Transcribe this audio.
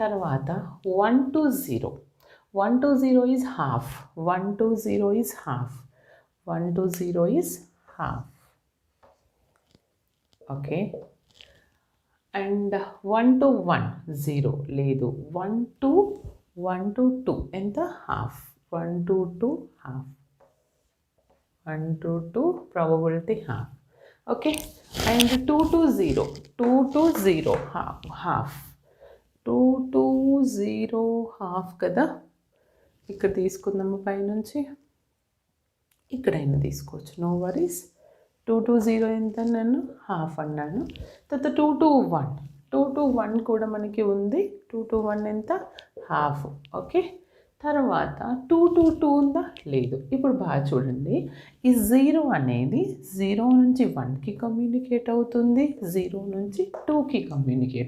తర్వాత 1 to 0. 1 to 0 is half. 1 to 0 is half. 1 to 0 is half. Okay. And 1 to 1 0 లేదు. 1 to 2 ఎంత half. 1 to 2 half. 1 to 2 probability half. Okay. And 2 to 0. 2 to 0 half. 2 to 0 half కదా. ఇక్కడ తీసుకుందాము పైనుంచి. ఇక్కడైనా తీసుకోవచ్చు, నో వరీస్. 2 to 0 ఎంత అన్నాను, హాఫ్ అన్నాను. తర్వాత 2 to 1. 2 to 1 కూడా మనకి ఉంది. 2 to 1 ఎంత, హాఫ్. ఓకే. తర్వాత 2 to 2 ఉందా, లేదు. ఇప్పుడు బాగా చూడండి, ఈ 0 అనేది 0 నుంచి 1కి కమ్యూనికేట్ అవుతుంది, 0 నుంచి 2కి కమ్యూనికేట్